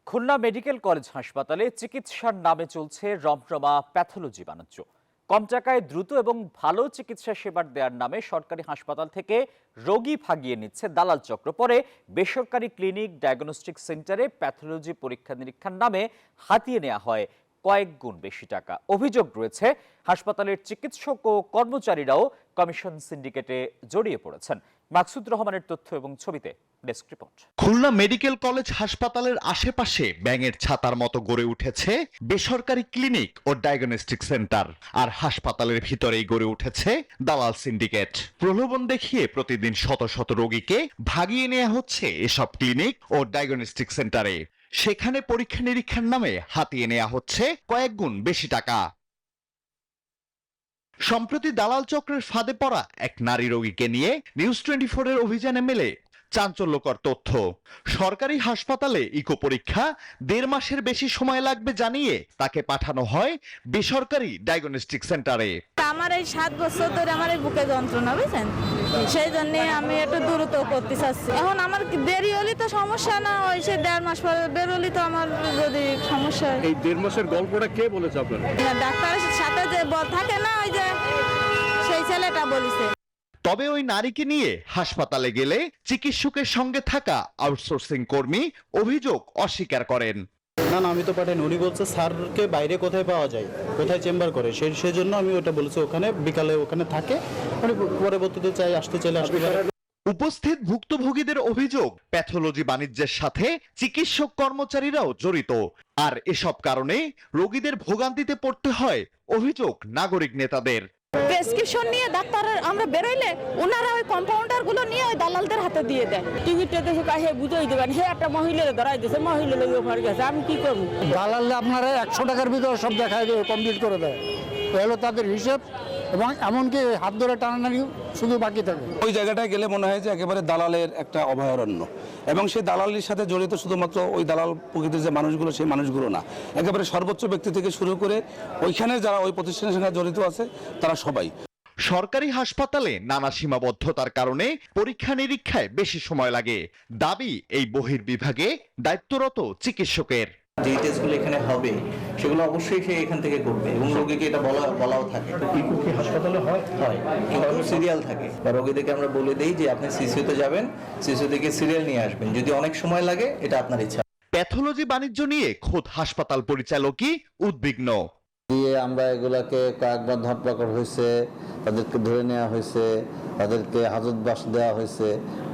Khulna medical college হাসপাতালে চিকিৎসার নামে চলছে রমরমা প্যাথোলজি বাণিজ্য। কম টাকায় দ্রুত এবং ভালো চিকিৎসা সেবা দেওয়ার নামে সরকারি হাসপাতাল থেকে রোগী ভাগিয়ে নিচ্ছে দালাল চক্র। পরে বেসরকারি ক্লিনিক, ডায়াগনস্টিক সেন্টারে প্যাথোলজি পরীক্ষা নিরীক্ষার নামে হাতিয়ে নেওয়া হয় কয়েক গুণ বেশি টাকা। অভিযোগ রয়েছে হাসপাতালের চিকিৎসক ও কর্মচারীরাও কমিশন সিন্ডিকেটে জড়িয়ে পড়েছেন। মাকসুদ রহমানের তথ্য এবং ছবিতে desk report. Khulna medical college হাসপাতালের আশেপাশে ব্যাঙের ছাতার মতো গড়ে উঠেছে বেসরকারি ক্লিনিক ও ডায়াগনস্টিক সেন্টার, আর হাসপাতালের ভিতরেই গড়ে উঠেছে দালাল সিন্ডিকেট। প্রলোভন দেখিয়ে প্রতিদিন শত শত রোগীকে ভাগিয়ে নেওয়া হচ্ছে এসব ক্লিনিক ও ডায়াগনস্টিক সেন্টারে। সেখানে পরীক্ষা নিরীক্ষার নামে হাতিয়ে নেওয়া হচ্ছে কয়েক গুণ বেশি টাকা। সম্প্রতি দালাল চক্রের ফাঁদে পড়া এক নারী রোগীকে নিয়ে নিউজ 24 এর অভিযানে মেলে চাঞ্চল্যকর তথ্য। সরকারি হাসপাতালে ইকো পরীক্ষা 1.5 মাসের বেশি সময় লাগবে জানিয়ে তাকে পাঠানো হয় বেসরকারি ডায়াগনস্টিক সেন্টারে। আমার এই 7 বছর ধরে আমার এই বুকে যন্ত্রণা, বুঝছেন, সেই জন্য আমি একটু দ্রুত করতে চাচ্ছি। এখন আমার দেরি হলে তো সমস্যা না, ওই সে 1.5 মাস পরে বেরোলে তো আমার যদি সমস্যা হয়। এই 1.5 মাসের গল্পটা কে বলেছে আপনার? ডাক্তারের সাথে যে থাকে না, ওই যে সেই ছেলেটা বলেছে। তবে ওই নারীকে নিয়ে হাসপাতালে গেলে চিকিৎসকের সঙ্গে থাকা আউটসোর্সিং কর্মী অভিযোগ অস্বীকার করেন। না, আমি তো পাঠাইনি। উনি বলছে স্যারকে বাইরে কোথায় পাওয়া যায়, কোথায় চেম্বার করে, সেই জন্য আমি ওটা বলেছি। ওখানে বিকালে ওখানে থাকে, উনি পরবর্তীতে আসতে চাইলে আসতে পারে। উপস্থিত ভুক্তভোগীদের অভিযোগ, প্যাথোলজি বাণিজ্যের সাথে চিকিৎসক কর্মচারীরাও জড়িত, আর এসব কারণে রোগীদের ভোগান্তিতে পড়তে হয় অভিযোগ নাগরিক নেতাদের। প্রেসক্রিপশন নিয়ে ডাক্তার আমরা বেরোইলে ওনারা ওই কম্পাউন্ডার গুলো নিয়ে ওই দালালদের হাতে দিয়ে দেয়। টিকিটটা দেখে কাহে বুঝাই দেবেন, হে একটা মহিলাকে ধরাই দিয়েছে, মহিলা লোক ওখানে গেছে, আমি কি করবো? দালালে আপনারা 100 টাকার ভিতরে সব দেখায় কমপ্লিট করে দেয়, হলো তাদের হিসেব। এবং এমনকি হাত ধরে টানাটানি শুধু বাকি থাকে। ওই জায়গাটায় গেলে মনে হয় যে একেবারে দালালের একটা অভয়ারণ্য, এবং সেই দালালির সাথে জড়িত শুধুমাত্র ওই দালাল প্রকৃতির যে মানুষগুলো, সেই মানুষগুলো না, একেবারে সর্বোচ্চ ব্যক্তি থেকে শুরু করে ওইখানে যারা ওই প্রতিষ্ঠানের সঙ্গে জড়িত আছে তারা সবাই। সরকারি হাসপাতালে নানা সীমাবদ্ধতার কারণে পরীক্ষা নিরীক্ষায় বেশি সময় লাগে। দাবি এই বহির্বিভাগে দায়িত্বরত চিকিৎসকের। যে টেস্টগুলো এখানে হবে সেগুলো অবশ্যই সে এখান থেকে করবে, এবং রোগীকে এটা বলাও থাকে। ইকো কি হাসপাতালে হয়? কিন্তু সিরিয়াল থাকে, বা রোগীদেরকে আমরা বলে দেই যে আপনি সিসিউতে যাবেন, সিসিউ থেকে সিরিয়াল নিয়ে আসবেন, যদি অনেক সময় লাগে এটা আপনার ইচ্ছা। প্যাথোলজি বাণিজ্য নিয়ে খোদ হাসপাতাল পরিচালকই উদ্বিগ্ন। আমরা এগুলাকে কয়েকবার ধরপাকড় হয়েছে, তাদেরকে ধরে নেওয়া হয়েছে, তাদেরকে হাজতবাস দেওয়া হয়েছে।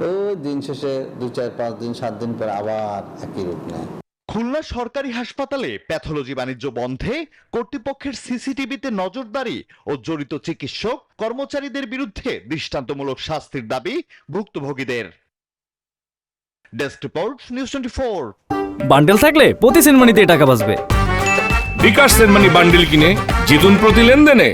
ওই দিন শেষে 2, 4, 5 দিন 7 দিন পর আবার একই রূপ নেয়। খুলনা সরকারি হাসপাতালে প্যাথোলজি বাণিজ্য বন্ধে কর্তৃপক্ষের সিসিটিভিতে নজরদারি ও জড়িত চিকিৎসক কর্মচারীদের বিরুদ্ধে দৃষ্টান্তমূলক শাস্তির দাবি ভুক্তভোগীদের। Desk report, news 24। বান্ডেল থাকলে প্রতি সেনমানিতে টাকা বাঁচবে। বিকাশ সেনমানি বান্ডিল কিনে জিতুন প্রতি লেনদেনে।